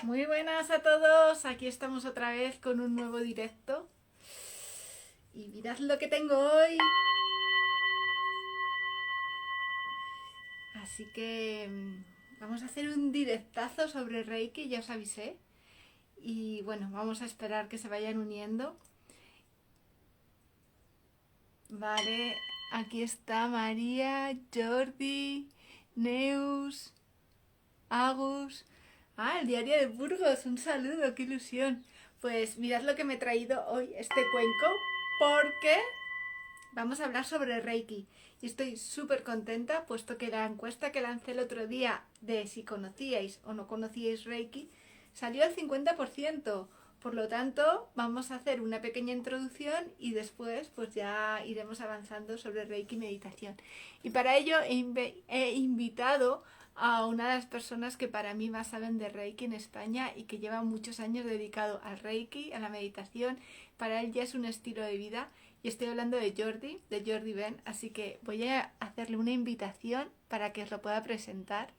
Muy buenas a todos, aquí estamos otra vez con un nuevo directo. Y mirad lo que tengo hoy. Así que vamos a hacer un directazo sobre Reiki, ya os avisé. Y bueno, vamos a esperar que se vayan uniendo. Vale, aquí está María, Jordi, Neus, Agus. Ah, el diario de Burgos, un saludo, qué ilusión. Pues mirad lo que me he traído hoy, este cuenco, porque vamos a hablar sobre Reiki. Y estoy súper contenta, puesto que la encuesta que lancé el otro día de si conocíais o no conocíais Reiki salió al 50%. Por lo tanto, vamos a hacer una pequeña introducción y después pues ya iremos avanzando sobre Reiki y meditación. Y para ello he invitado a una de las personas que para mí más saben de Reiki en España y que lleva muchos años dedicado al Reiki, a la meditación. Para él ya es un estilo de vida y estoy hablando de Jordi Ben, así que voy a hacerle una invitación para que os lo pueda presentar.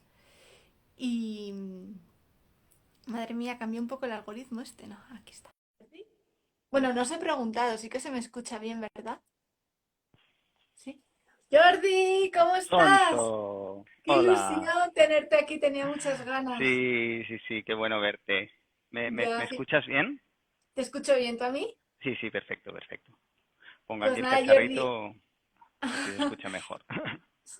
Y madre mía, cambió un poco el algoritmo este, ¿no? Aquí está. Bueno, no os he preguntado, sí que se me escucha bien, ¿verdad? Sí. Jordi, ¿cómo estás? Sonso, Qué hola. ilusión tenerte aquí, tenía muchas ganas. Sí, sí, sí, qué bueno verte. ¿Me Ya, escuchas bien? ¿te escucho bien tú a mí? Sí, sí, perfecto, perfecto. Pongo aquí Pues el nada, Jordi, cacharrito, así se escucha mejor.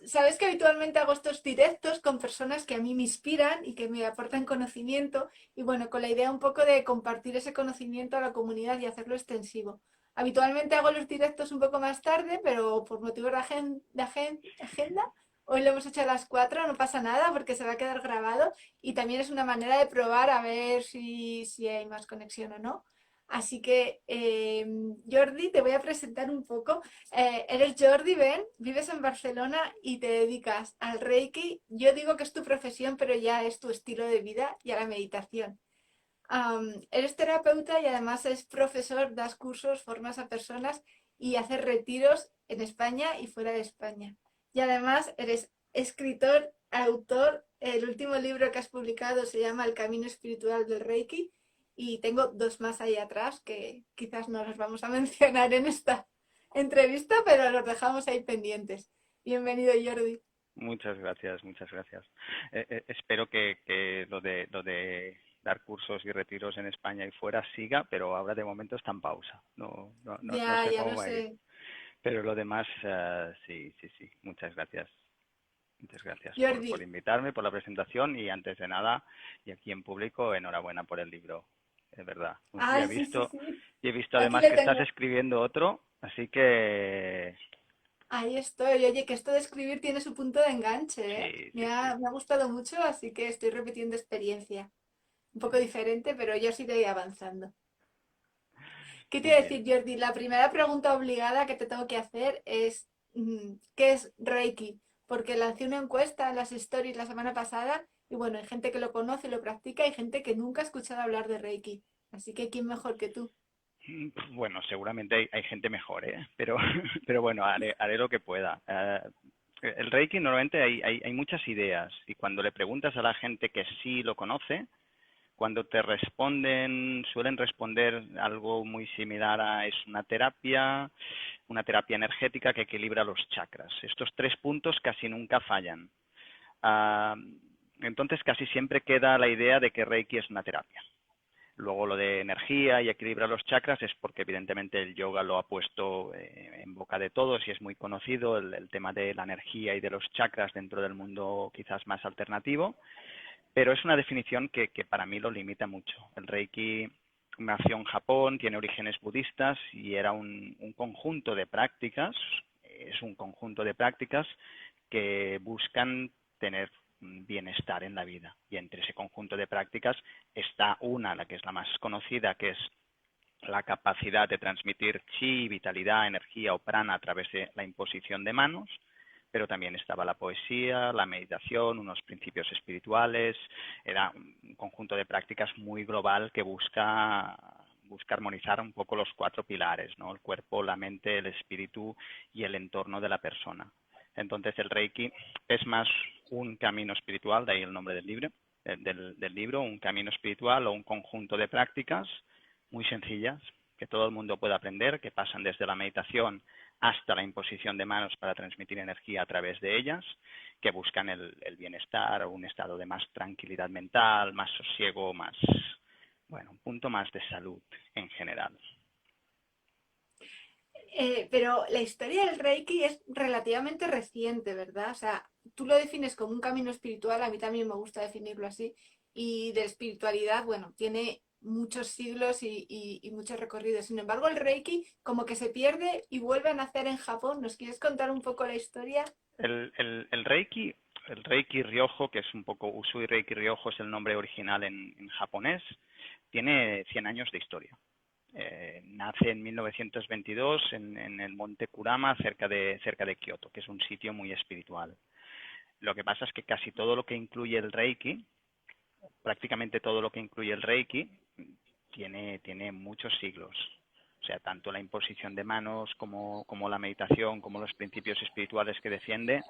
sabes que habitualmente hago estos directos con personas que a mí me inspiran y que me aportan conocimiento y bueno, con la idea un poco de compartir ese conocimiento a la comunidad y hacerlo extensivo. Habitualmente hago los directos un poco más tarde, pero por motivos de agenda, hoy lo hemos hecho a las 4, no pasa nada porque se va a quedar grabado y también es una manera de probar a ver si hay más conexión o no. Así que, Jordi, te voy a presentar un poco. Eres Jordi Ben, vives en Barcelona y te dedicas al Reiki. Yo digo que es tu profesión, pero ya es tu estilo de vida y a la meditación. Eres terapeuta y además es profesor, das cursos, formas a personas y haces retiros en España y fuera de España. Y además eres escritor, autor. El último libro que has publicado se llama El camino espiritual del Reiki y tengo dos más ahí atrás que quizás no los vamos a mencionar en esta entrevista, pero los dejamos ahí pendientes. Bienvenido, Jordi. Muchas gracias, muchas gracias. Espero que lo de dar cursos y retiros en España y fuera siga, pero ahora de momento está en pausa. No Ya, sé ya cómo lo va a ir. sé. Pero lo demás, sí, sí, sí. Muchas gracias. Muchas gracias por Jordi. invitarme, por la presentación y antes de nada, y aquí en público, enhorabuena por el libro, es verdad. Ay, sí, sí, sí. Y he visto Aquí además le que estás tengo. escribiendo otro, así que Ahí estoy. Oye, que esto de escribir tiene su punto de enganche, ¿eh? sí, Me sí, ha, sí. me ha gustado mucho, así que estoy repitiendo experiencia. Un poco diferente, pero yo sí iré avanzando. ¿Qué te Muy iba a bien. decir, Jordi? La primera pregunta obligada que te tengo que hacer es, ¿qué es Reiki? Porque lancé una encuesta en las stories la semana pasada y bueno, hay gente que lo conoce, lo practica y gente que nunca ha escuchado hablar de Reiki. Así que, ¿quién mejor que tú? Bueno, seguramente hay gente mejor, ¿eh? Pero, pero bueno, haré lo que pueda. El Reiki normalmente hay muchas ideas y cuando le preguntas a la gente que sí lo conoce, cuando te responden, suelen responder algo muy similar a es una terapia energética que equilibra los chakras. Estos tres puntos casi nunca fallan. Ah, entonces casi siempre queda la idea de que Reiki es una terapia. Luego lo de energía y equilibra los chakras es porque evidentemente el yoga lo ha puesto en boca de todos y es muy conocido el tema de la energía y de los chakras dentro del mundo quizás más alternativo, pero es una definición que para mí lo limita mucho. El Reiki nació en Japón, tiene orígenes budistas y era un conjunto de prácticas, es un conjunto de prácticas que buscan tener bienestar en la vida. Y entre ese conjunto de prácticas está una, la que es la más conocida, que es la capacidad de transmitir chi, vitalidad, energía o prana a través de la imposición de manos, pero también estaba la poesía, la meditación, unos principios espirituales, era un conjunto de prácticas muy global que busca armonizar un poco los cuatro pilares, ¿no? El cuerpo, la mente, el espíritu y el entorno de la persona. Entonces el Reiki es más un camino espiritual, de ahí el nombre del libro, del libro, un camino espiritual o un conjunto de prácticas muy sencillas que todo el mundo puede aprender, que pasan desde la meditación hasta la imposición de manos para transmitir energía a través de ellas, que buscan el bienestar o un estado de más tranquilidad mental, más sosiego, más, bueno, un punto más de salud en general. Pero la historia del Reiki es relativamente reciente, ¿verdad? O sea, tú lo defines como un camino espiritual, a mí también me gusta definirlo así, y de espiritualidad, bueno, tiene muchos siglos y muchos recorridos. Sin embargo, el Reiki como que se pierde y vuelve a nacer en Japón. ¿Nos quieres contar un poco la historia? El Reiki, el Reiki Ryojo, que es un poco Usui Reiki Ryojo, es el nombre original en japonés, tiene 100 años de historia. Nace en 1922 en el monte Kurama, cerca de Kioto, que es un sitio muy espiritual. Lo que pasa es que casi todo lo que incluye el Reiki, prácticamente todo lo que incluye el Reiki, tiene muchos siglos. O sea, tanto la imposición de manos como la meditación, como los principios espirituales que defiende,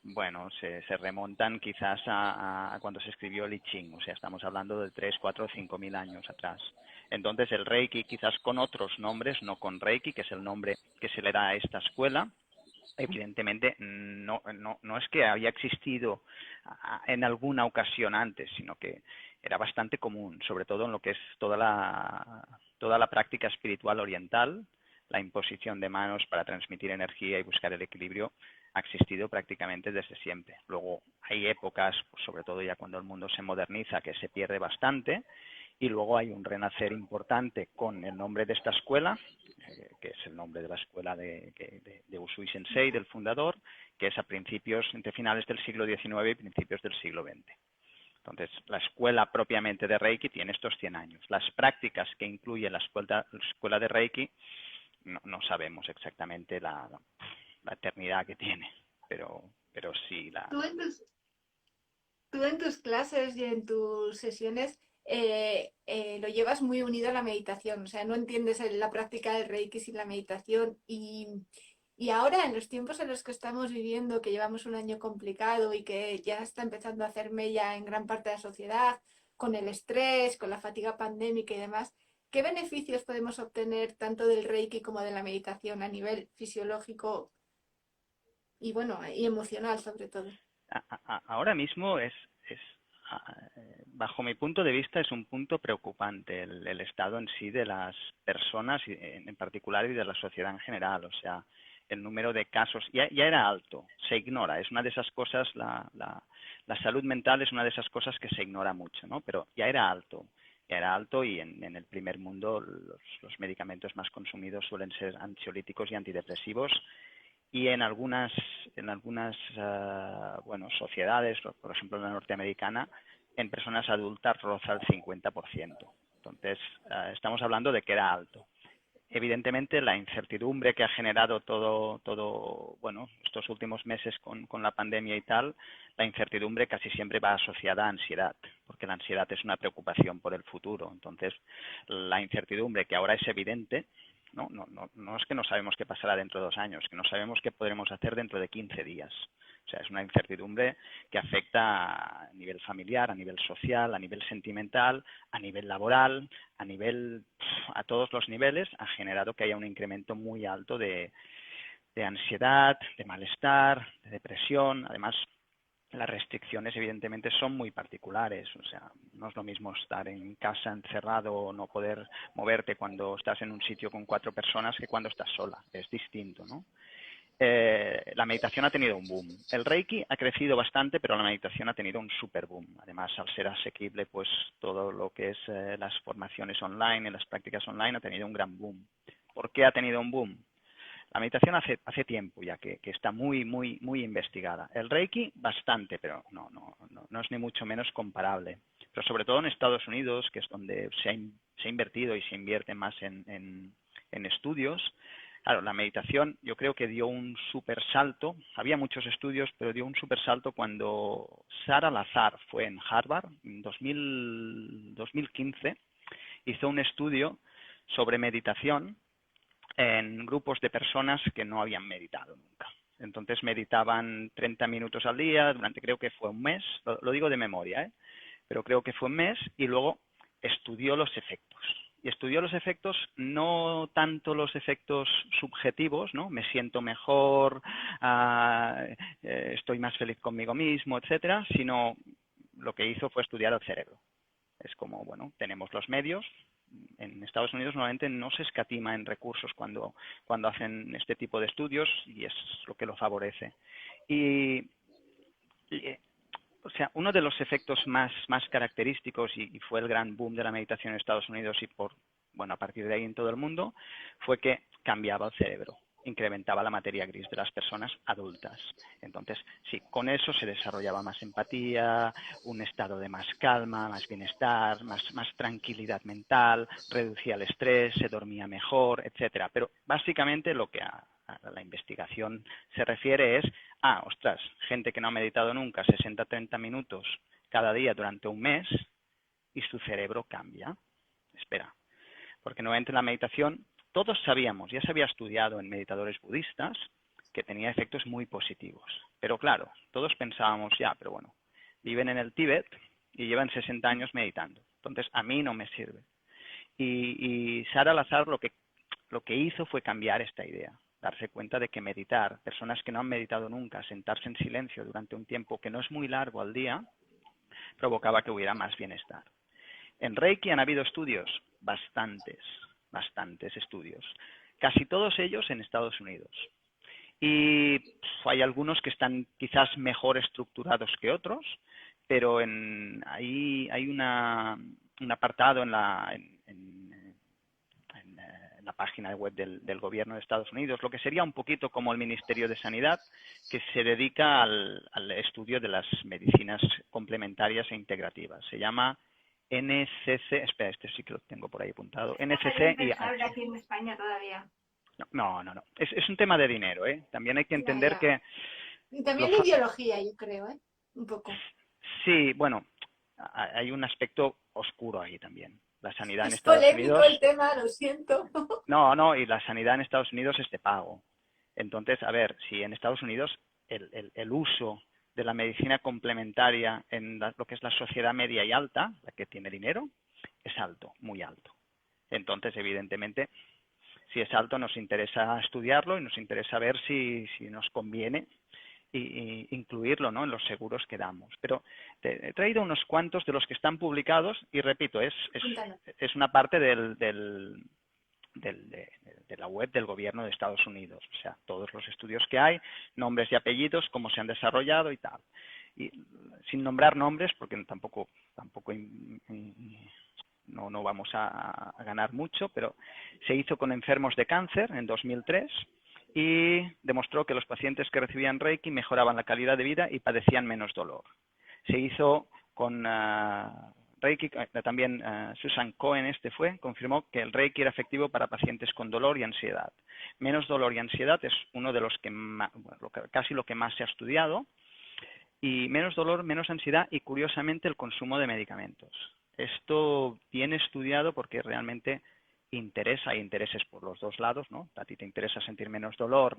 bueno, se remontan quizás a cuando se escribió el I Ching, o sea, estamos hablando de 3, 4, 5 mil años atrás. Entonces el Reiki, quizás con otros nombres, no con Reiki, que es el nombre que se le da a esta escuela, evidentemente no es que haya existido en alguna ocasión antes, sino que era bastante común, sobre todo en lo que es toda la práctica espiritual oriental, la imposición de manos para transmitir energía y buscar el equilibrio ha existido prácticamente desde siempre. Luego hay épocas, pues sobre todo ya cuando el mundo se moderniza, que se pierde bastante, y luego hay un renacer importante con el nombre de esta escuela, que es el nombre de la escuela de Usui Sensei, del fundador, que es a principios, entre finales del siglo XIX y principios del siglo XX. Entonces, la escuela propiamente de Reiki tiene estos 100 años. Las prácticas que incluye la escuela de Reiki, no sabemos exactamente la eternidad que tiene, pero sí la... Tú en tus, tú en tus clases y en tus sesiones lo llevas muy unido a la meditación, o sea, no entiendes la práctica del Reiki sin la meditación y ahora en los tiempos en los que estamos viviendo, que llevamos un año complicado y que ya está empezando a hacer mella en gran parte de la sociedad, con el estrés, con la fatiga pandémica y demás, ¿qué beneficios podemos obtener tanto del Reiki como de la meditación a nivel fisiológico y bueno, y emocional sobre todo? Ahora mismo bajo mi punto de vista, es un punto preocupante el estado en sí de las personas, en particular, y de la sociedad en general. O sea, el número de casos ya era alto, se ignora. Es una de esas cosas, la salud mental es una de esas cosas que se ignora mucho, ¿no? Pero ya era alto. Ya era alto y en el primer mundo los medicamentos más consumidos suelen ser ansiolíticos y antidepresivos y en algunas bueno, sociedades, por ejemplo la norteamericana, en personas adultas roza el 50%. Entonces, estamos hablando de que era alto. Evidentemente, la incertidumbre que ha generado bueno, estos últimos meses con la pandemia y tal, la incertidumbre casi siempre va asociada a ansiedad, porque la ansiedad es una preocupación por el futuro. Entonces, la incertidumbre que ahora es evidente, no es que no sabemos qué pasará dentro de 2 años, que no sabemos qué podremos hacer dentro de 15 días. O sea, es una incertidumbre que afecta a nivel familiar, a nivel social, a nivel sentimental, a nivel laboral, a todos los niveles, ha generado que haya un incremento muy alto de ansiedad, de malestar, de depresión. Además, las restricciones evidentemente son muy particulares, o sea, no es lo mismo estar en casa encerrado o no poder moverte cuando estás en un sitio con 4 personas que cuando estás sola, es distinto, ¿no? La meditación ha tenido un boom. El Reiki ha crecido bastante, pero la meditación ha tenido un super boom. Además, al ser asequible, pues todo lo que es las formaciones online y las prácticas online ha tenido un gran boom. ¿Por qué ha tenido un boom? La meditación hace tiempo ya que está muy investigada. El Reiki bastante, pero no es ni mucho menos comparable. Pero sobre todo en Estados Unidos, que es donde se ha invertido y se invierte más en estudios. Claro, la meditación yo creo que dio un super salto. Había muchos estudios, pero dio un super salto cuando Sara Lazar fue en Harvard en 2015. Hizo un estudio sobre meditación en grupos de personas que no habían meditado nunca. Entonces meditaban 30 minutos al día durante creo que fue un mes, lo digo de memoria, pero creo que fue un mes, y luego estudió los efectos. Y estudió los efectos, no tanto los efectos subjetivos, ¿no? Me siento mejor, estoy más feliz conmigo mismo, etcétera, sino lo que hizo fue estudiar el cerebro. Es como, bueno, tenemos los medios. En Estados Unidos normalmente no se escatima en recursos cuando hacen este tipo de estudios, y es lo que lo favorece. Y, y, o sea, uno de los efectos más característicos, y fue el gran boom de la meditación en Estados Unidos y a partir de ahí en todo el mundo, fue que cambiaba el cerebro, incrementaba la materia gris de las personas adultas. Entonces, sí, con eso se desarrollaba más empatía, un estado de más calma, más bienestar, más tranquilidad mental, reducía el estrés, se dormía mejor, etcétera. Pero básicamente lo que a la investigación se refiere es, ostras, gente que no ha meditado nunca, 60-30 minutos cada día durante un mes, y su cerebro cambia. Espera, porque nuevamente la meditación, todos sabíamos, ya se había estudiado en meditadores budistas, que tenía efectos muy positivos. Pero claro, todos pensábamos, pero bueno, viven en el Tíbet y llevan 60 años meditando, entonces a mí no me sirve. Y Sara Lazar lo que hizo fue cambiar esta idea, darse cuenta de que meditar, personas que no han meditado nunca, sentarse en silencio durante un tiempo que no es muy largo al día, provocaba que hubiera más bienestar. En Reiki han habido estudios, bastantes estudios, casi todos ellos en Estados Unidos. Y hay algunos que están quizás mejor estructurados que otros, pero hay un apartado en la página web del gobierno de Estados Unidos, lo que sería un poquito como el Ministerio de Sanidad, que se dedica al estudio de las medicinas complementarias e integrativas. Se llama NCC, espera, este sí que lo tengo por ahí apuntado, NCC y aquí en España todavía. No. Es un tema de dinero, ¿eh? También hay que entender que... Y también de ideología, yo creo, ¿eh? Un poco. Sí, bueno, hay un aspecto oscuro ahí también. La sanidad en Es Estados polémico Unidos... el tema, lo siento. No, y la sanidad en Estados Unidos es de pago. Entonces, a ver, si en Estados Unidos el uso de la medicina complementaria en lo que es la sociedad media y alta, la que tiene dinero, es alto, muy alto. Entonces, evidentemente, si es alto, nos interesa estudiarlo y nos interesa ver si nos conviene y incluirlo, ¿no?, en los seguros que damos. Pero he traído unos cuantos de los que están publicados y, repito, es una parte de la web del gobierno de Estados Unidos. O sea, todos los estudios que hay, nombres y apellidos, cómo se han desarrollado y tal. Y sin nombrar nombres, porque tampoco no vamos a ganar mucho, pero se hizo con enfermos de cáncer en 2003 y demostró que los pacientes que recibían Reiki mejoraban la calidad de vida y padecían menos dolor. Se hizo con Reiki, también Susan Cohen confirmó que el Reiki era efectivo para pacientes con dolor y ansiedad. Menos dolor y ansiedad es uno de los que casi lo que más se ha estudiado, y menos dolor, menos ansiedad y, curiosamente, el consumo de medicamentos. Esto viene estudiado porque realmente hay intereses por los dos lados, ¿no? A ti te interesa sentir menos dolor,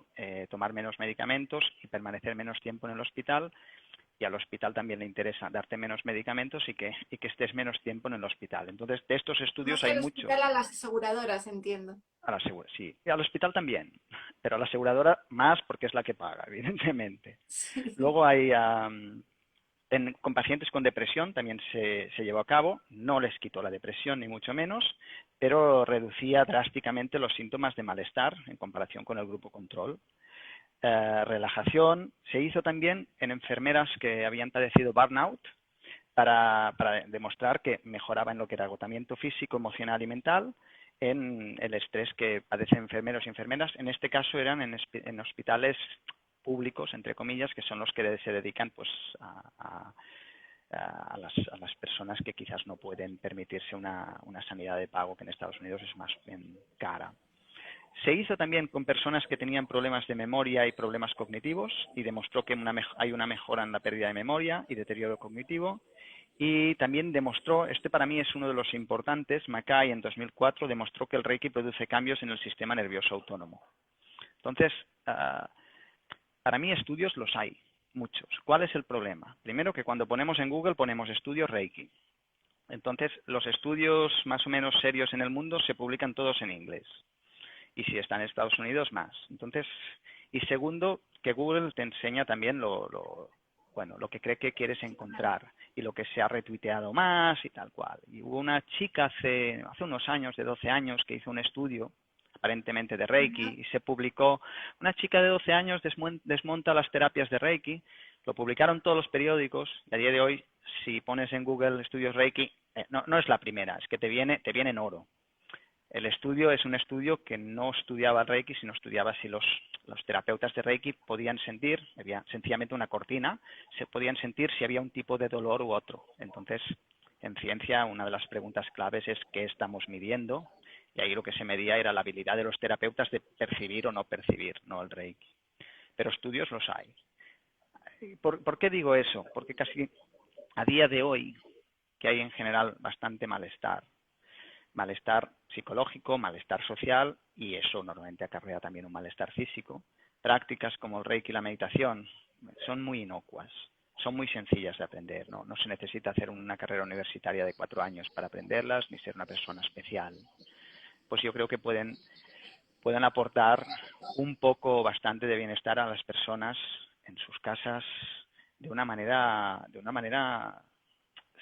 tomar menos medicamentos y permanecer menos tiempo en el hospital, y al hospital también le interesa darte menos medicamentos y que estés menos tiempo en el hospital. Entonces, de estos estudios hay mucho. A las aseguradoras, entiendo. Sí, y al hospital también, pero a la aseguradora más, porque es la que paga, evidentemente. Sí. Luego hay... con pacientes con depresión también se llevó a cabo, no les quitó la depresión ni mucho menos, pero reducía drásticamente los síntomas de malestar en comparación con el grupo control. Relajación se hizo también en enfermeras que habían padecido burnout para demostrar que mejoraba en lo que era agotamiento físico, emocional y mental, en el estrés que padecen enfermeros y enfermeras. En este caso eran en hospitales públicos, entre comillas, que son los que se dedican pues a las personas que quizás no pueden permitirse una sanidad de pago, que en Estados Unidos es más bien cara. Se hizo también con personas que tenían problemas de memoria y problemas cognitivos y demostró que hay una mejora en la pérdida de memoria y deterioro cognitivo. Y también demostró, para mí es uno de los importantes, Mackay en 2004 demostró que el Reiki produce cambios en el sistema nervioso autónomo. Entonces, para mí estudios los hay, muchos. ¿Cuál es el problema? Primero que cuando ponemos en Google ponemos estudios Reiki. Entonces, los estudios más o menos serios en el mundo se publican todos en inglés. Y si está en Estados Unidos, más. Entonces, y segundo, que Google te enseña también lo que cree que quieres encontrar y lo que se ha retuiteado más y tal cual. Y hubo una chica hace unos años, de 12 años, que hizo un estudio aparentemente de Reiki y se publicó. Una chica de 12 años desmonta las terapias de Reiki, lo publicaron todos los periódicos y a día de hoy, si pones en Google estudios Reiki, no es la primera, es que te viene en oro. El estudio es un estudio que no estudiaba el Reiki, sino estudiaba si los terapeutas de Reiki podían sentir, había sencillamente una cortina, se podían sentir si había un tipo de dolor u otro. Entonces, en ciencia, una de las preguntas claves es qué estamos midiendo, y ahí lo que se medía era la habilidad de los terapeutas de percibir o no percibir, no el Reiki. Pero estudios los hay. ¿Por qué digo eso? Porque casi a día de hoy, que hay en general bastante malestar psicológico, malestar social, y eso normalmente acarrea también un malestar físico. Prácticas como el Reiki y la meditación son muy inocuas, son muy sencillas de aprender, no se necesita hacer una carrera universitaria de 4 años para aprenderlas, ni ser una persona especial. Pues yo creo que pueden aportar un poco, bastante de bienestar a las personas en sus casas de una manera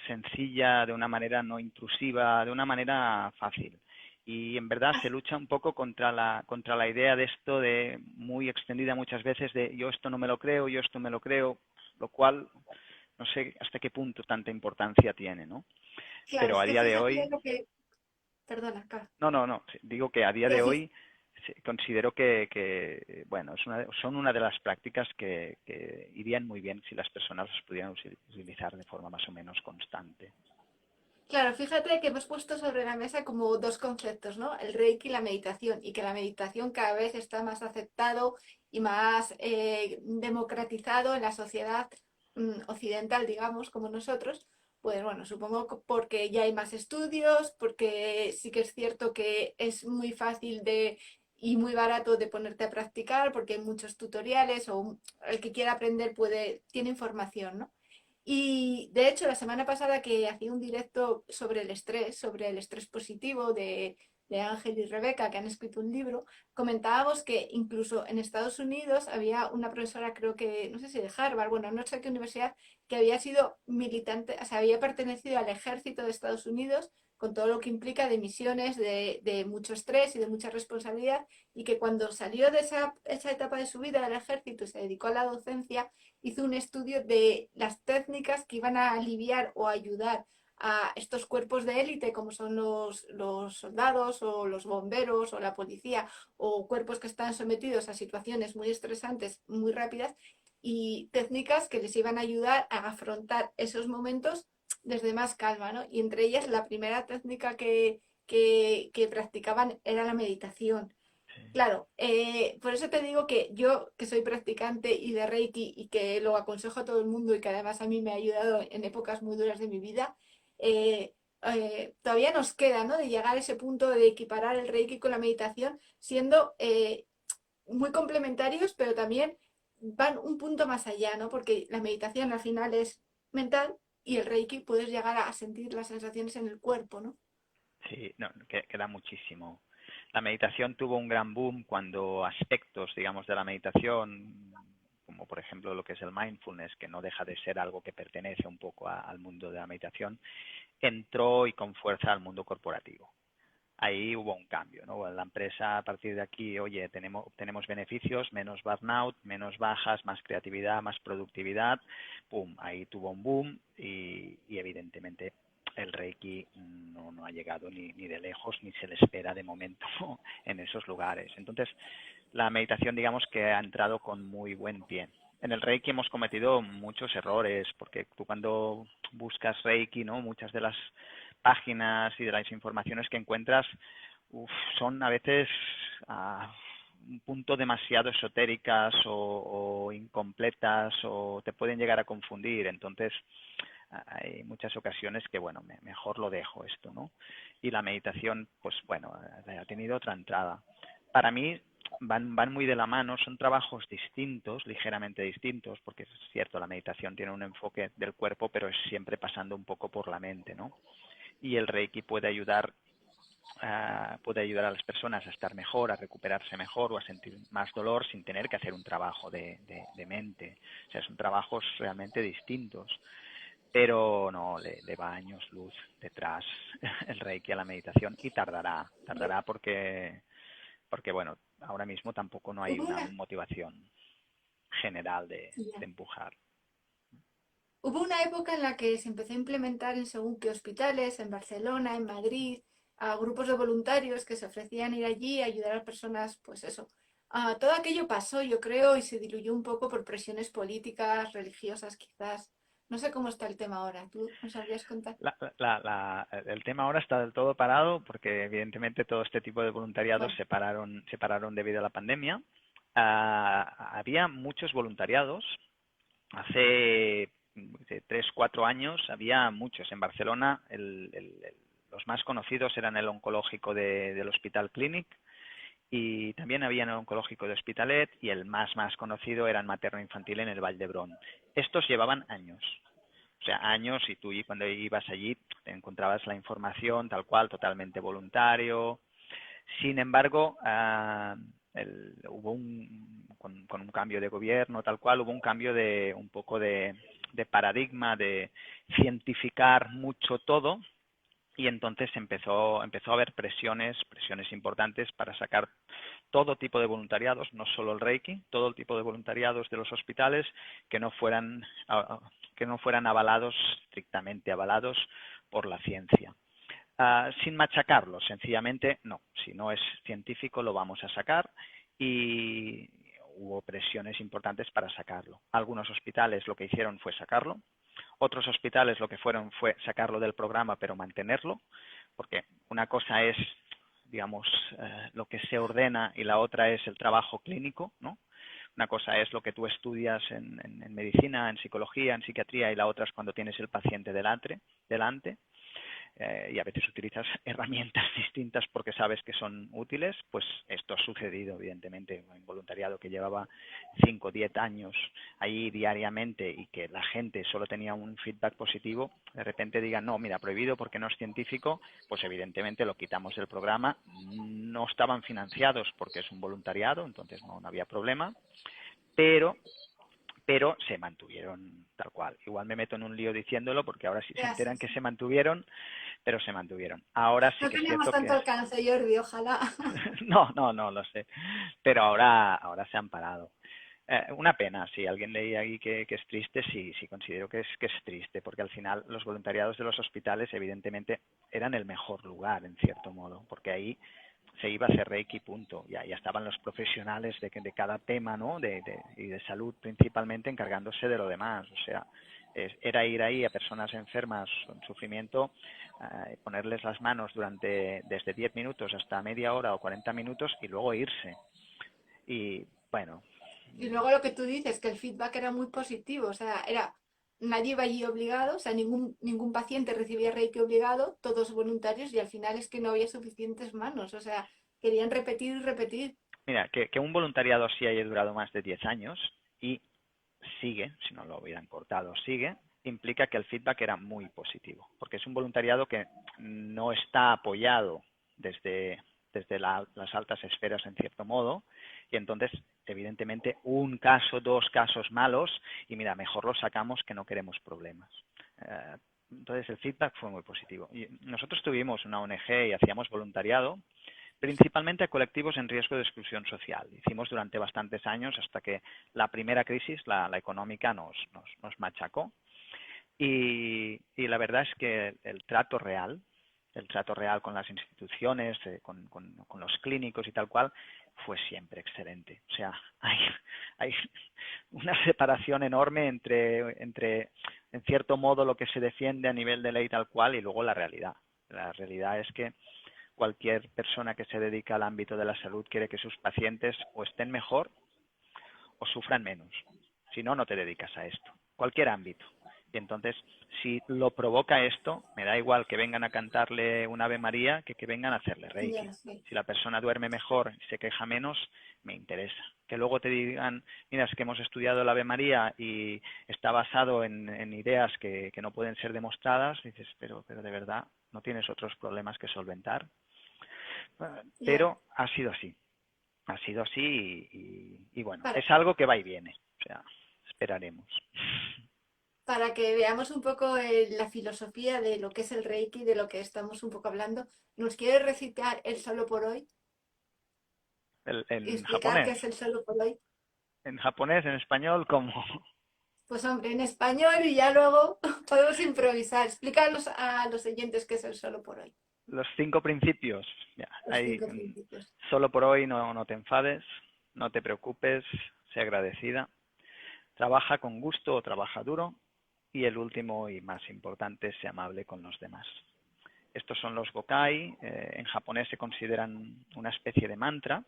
sencilla, de una manera no intrusiva, de una manera fácil. Y en verdad se lucha un poco contra la idea de esto de muy extendida muchas veces de yo esto no me lo creo, yo esto me lo creo, lo cual no sé hasta qué punto tanta importancia tiene, ¿no? Claro, Pero es a que día de fíjate hoy, lo que... Perdona, acá. no, digo que a día de Quiero decir, hoy considero bueno, son una de las prácticas que irían muy bien si las personas las pudieran utilizar de forma más o menos constante. claro, fíjate que hemos puesto sobre la mesa como dos conceptos, ¿no? El Reiki y la meditación, y que la meditación cada vez está más aceptado y más democratizado en la sociedad occidental, digamos, como nosotros. Pues bueno, supongo que porque ya hay más estudios, porque sí que es cierto que es muy fácil de y muy barato de ponerte a practicar, porque hay muchos tutoriales o el que quiera aprender tiene información, ¿no? Y de hecho, la semana pasada que hacía un directo sobre el estrés positivo de Ángel y Rebeca, que han escrito un libro, comentábamos que incluso en Estados Unidos había una profesora, creo que, no sé si de Harvard, bueno, no sé qué universidad, que había sido militante, o sea, había pertenecido al ejército de Estados Unidos con todo lo que implica de misiones, de mucho estrés y de mucha responsabilidad, y que cuando salió de esa etapa de su vida del ejército y se dedicó a la docencia, hizo un estudio de las técnicas que iban a aliviar o ayudar a estos cuerpos de élite, como son los soldados o los bomberos o la policía, o cuerpos que están sometidos a situaciones muy estresantes, muy rápidas, y técnicas que les iban a ayudar a afrontar esos momentos desde más calma, ¿no? Y entre ellas la primera técnica que practicaban era la meditación. Claro, por eso te digo que yo, que soy practicante y de Reiki y que lo aconsejo a todo el mundo y que además a mí me ha ayudado en épocas muy duras de mi vida, eh, todavía nos queda, ¿no? De llegar a ese punto de equiparar el Reiki con la meditación, siendo muy complementarios, pero también van un punto más allá, ¿no? Porque la meditación al final es mental y el Reiki puedes llegar a sentir las sensaciones en el cuerpo, ¿no? Sí, no, queda muchísimo. La meditación tuvo un gran boom cuando aspectos, digamos, de la meditación, como por ejemplo lo que es el mindfulness, que no deja de ser algo que pertenece un poco al mundo de la meditación, entró y con fuerza al mundo corporativo. Ahí hubo un cambio, ¿no? La empresa a partir de aquí, oye, tenemos beneficios, menos burnout, menos bajas, más creatividad, más productividad, pum, ahí tuvo un boom y evidentemente el Reiki no ha llegado ni de lejos ni se le espera de momento en esos lugares. Entonces, la meditación digamos que ha entrado con muy buen pie. En el Reiki hemos cometido muchos errores, porque tú cuando buscas Reiki, ¿no? Muchas de las páginas y de las informaciones que encuentras son a veces a un punto demasiado esotéricas o incompletas o te pueden llegar a confundir. Entonces, hay muchas ocasiones que, bueno, mejor lo dejo esto, ¿no? Y la meditación, pues bueno, ha tenido otra entrada. Para mí, van muy de la mano, son trabajos distintos, ligeramente distintos, porque es cierto, la meditación tiene un enfoque del cuerpo, pero es siempre pasando un poco por la mente, ¿no? Y el Reiki puede ayudar a las personas a estar mejor, a recuperarse mejor o a sentir más dolor sin tener que hacer un trabajo de mente. O sea, son trabajos realmente distintos, pero no, le va años luz detrás el Reiki a la meditación y tardará porque bueno, ahora mismo tampoco no hay Hubo una una, motivación general de empujar. Hubo una época en la que se empezó a implementar en según qué hospitales, en Barcelona, en Madrid, a grupos de voluntarios que se ofrecían ir allí a ayudar a personas, pues eso. Todo aquello pasó, yo creo, y se diluyó un poco por presiones políticas, religiosas, quizás. No sé cómo está el tema ahora. ¿Tú nos sabrías contar? El tema ahora está del todo parado porque evidentemente todo este tipo de voluntariados Bueno, se pararon debido a la pandemia. Había muchos voluntariados. Hace 3, 4 años había muchos. En Barcelona los más conocidos eran el oncológico del Hospital Clínic y también había en el oncológico de Hospitalet y el más conocido era el materno-infantil en el Vall d'Hebron. Estos llevaban años. O sea, años y tú cuando ibas allí te encontrabas la información tal cual, totalmente voluntario. Sin embargo, hubo con un cambio de gobierno tal cual, hubo un cambio de un poco de paradigma, de cientificar mucho todo y entonces empezó a haber presiones importantes para sacar todo tipo de voluntariados, no solo el Reiki, todo el tipo de voluntariados de los hospitales que no fueran avalados, estrictamente avalados por la ciencia. Sin machacarlo, sencillamente no, si no es científico lo vamos a sacar y hubo presiones importantes para sacarlo. Algunos hospitales lo que hicieron fue sacarlo, otros hospitales lo que fue sacarlo del programa pero mantenerlo, porque una cosa es, digamos, lo que se ordena y la otra es el trabajo clínico, ¿no? Una cosa es lo que tú estudias en medicina, en psicología, en psiquiatría y la otra es cuando tienes el paciente delante y a veces utilizas herramientas distintas porque sabes que son útiles, pues esto ha sucedido evidentemente en voluntariado que llevaba 5 o 10 años ahí diariamente y que la gente solo tenía un feedback positivo, de repente digan, no, mira, prohibido porque no es científico, pues evidentemente lo quitamos del programa, no estaban financiados porque es un voluntariado, entonces no había problema, pero se mantuvieron tal cual. Igual me meto en un lío diciéndolo porque ahora sí se ya, sí, enteran que sí. se mantuvieron, pero se mantuvieron. Ahora sí No que es tenemos cierto tanto que alcance, Jordi, ojalá. no lo sé, pero ahora se han parado. Una pena, si alguien leía ahí que es triste, sí considero que es triste, porque al final los voluntariados de los hospitales evidentemente eran el mejor lugar en cierto modo, porque ahí se iba a hacer Reiki, punto. Ya estaban los profesionales de cada tema, ¿no? Y de salud principalmente encargándose de lo demás. O sea, era ir ahí a personas enfermas con sufrimiento, ponerles las manos desde 10 minutos hasta media hora o 40 minutos y luego irse. Y bueno, Y luego lo que tú dices, que el feedback era muy positivo, o sea, nadie iba allí obligado, o sea, ningún paciente recibía Reiki obligado, todos voluntarios, y al final es que no había suficientes manos, o sea, querían repetir y repetir. mira, que un voluntariado sí haya durado más de 10 años y sigue, si no lo hubieran cortado, sigue, implica que el feedback era muy positivo, porque es un voluntariado que no está apoyado desde las altas esferas en cierto modo, y entonces, evidentemente, un caso, 2 casos malos, y mira, mejor los sacamos que no queremos problemas. Entonces, el feedback fue muy positivo. Y nosotros tuvimos una ONG y hacíamos voluntariado, principalmente a colectivos en riesgo de exclusión social. Hicimos durante bastantes años hasta que la primera crisis, la económica, nos machacó. Y la verdad es que el trato real con las instituciones, con los clínicos y tal cual, fue siempre excelente. O sea, hay una separación enorme entre, en cierto modo, lo que se defiende a nivel de ley tal cual y luego la realidad. La realidad es que cualquier persona que se dedica al ámbito de la salud quiere que sus pacientes o estén mejor o sufran menos. Si no, no te dedicas a esto. Cualquier ámbito. Y entonces, si lo provoca esto, me da igual que vengan a cantarle un Ave María que vengan a hacerle Reiki. Ya, sí. Si la persona duerme mejor y se queja menos, me interesa. Que luego te digan, mira, es que hemos estudiado el Ave María y está basado en ideas que no pueden ser demostradas, dices, pero de verdad, ¿no tienes otros problemas que solventar? Ya. Pero ha sido así. Ha sido así y bueno, Para, es algo que va y viene. O sea, esperaremos. para que veamos un poco la filosofía de lo que es el Reiki, de lo que estamos un poco hablando, ¿nos quieres recitar el solo por hoy y En explicar qué japonés. es el solo por hoy? En japonés, en español, como Pues hombre, en español y ya luego podemos improvisar. Explícanos a los oyentes qué es el solo por hoy. los 5 principios. Ya, Los hay, 5 principios. solo por hoy no te enfades, no te preocupes, sé agradecida, trabaja con gusto o trabaja duro y el último y más importante, sé amable con los demás. Estos son los gokai, en japonés se consideran una especie de mantra.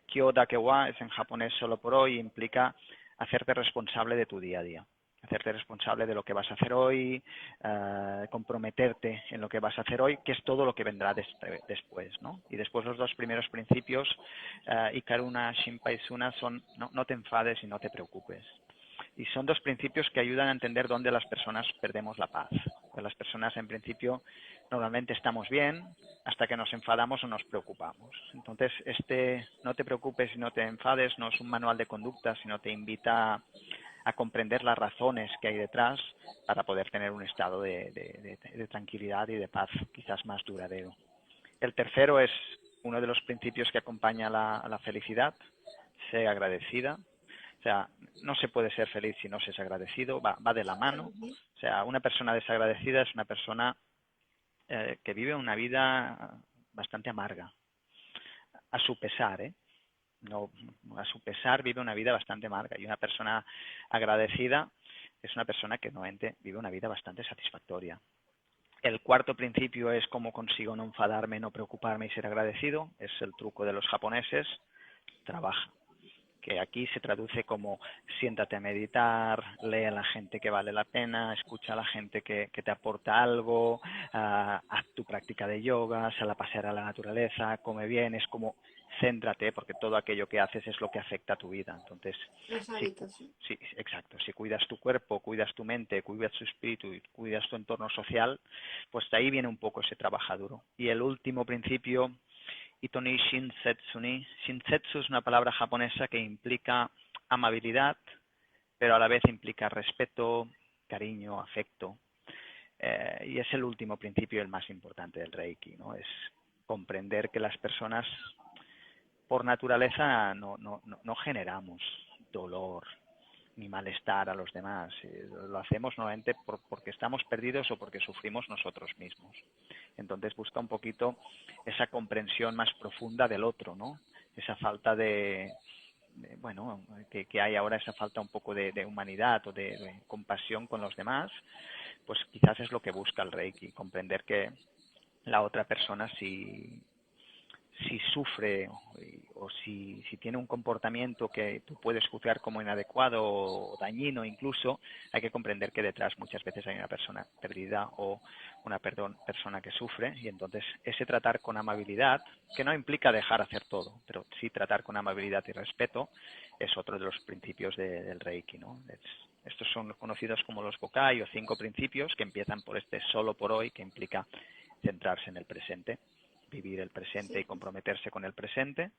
Kyo Dake wa es en japonés solo por hoy, implica hacerte responsable de tu día a día, hacerte responsable de lo que vas a hacer hoy, comprometerte en lo que vas a hacer hoy, que es todo lo que vendrá después, ¿no? Y después los 2 primeros principios, Ikaruna, Shinpai-suna, son no te enfades y no te preocupes. Y son 2 principios que ayudan a entender dónde las personas perdemos la paz. Pues las personas, en principio, normalmente estamos bien hasta que nos enfadamos o nos preocupamos. Entonces, no te preocupes y no te enfades no es un manual de conducta, sino te invita a comprender las razones que hay detrás para poder tener un estado de tranquilidad y de paz quizás más duradero. El tercero es uno de los principios que acompaña a la felicidad, sé agradecida. O sea, no se puede ser feliz si no se es agradecido, va de la mano. O sea, una persona desagradecida es una persona que vive una vida bastante amarga, a su pesar, ¿eh? No, a su pesar vive una vida bastante amarga y una persona agradecida es una persona que normalmente vive una vida bastante satisfactoria. El cuarto principio es cómo consigo no enfadarme, no preocuparme y ser agradecido. Es el truco de los japoneses. Trabaja, que aquí se traduce como siéntate a meditar, lee a la gente que vale la pena, escucha a la gente que te aporta algo, haz tu práctica de yoga, sal a pasear a la naturaleza, come bien, es como céntrate porque todo aquello que haces es lo que afecta a tu vida. Entonces, Los sí, hábitos, sí. sí, exacto, si cuidas tu cuerpo, cuidas tu mente, cuidas tu espíritu y cuidas tu entorno social, pues de ahí viene un poco ese trabajo duro. Y el último principio Itoni Shinsetsu ni. Shinsetsu es una palabra japonesa que implica amabilidad, pero a la vez implica respeto, cariño, afecto. Y es el último principio, el más importante del Reiki, ¿no? Es comprender que las personas, por naturaleza, no generamos dolor ni malestar a los demás. Lo hacemos normalmente porque estamos perdidos o porque sufrimos nosotros mismos. Entonces busca un poquito esa comprensión más profunda del otro, ¿no? Esa falta bueno, que hay ahora, esa falta un poco de humanidad o de compasión con los demás, pues quizás es lo que busca el Reiki, comprender que la otra persona si sufre o si tiene un comportamiento que tú puedes juzgar como inadecuado o dañino incluso, hay que comprender que detrás muchas veces hay una persona perdida o una persona que sufre y entonces ese tratar con amabilidad, que no implica dejar hacer todo, pero sí tratar con amabilidad y respeto, es otro de los principios del Reiki, ¿no? Estos son conocidos como los Gokai o 5 principios que empiezan por este solo por hoy, que implica centrarse en el presente, vivir el presente y Sí. comprometerse con el presente,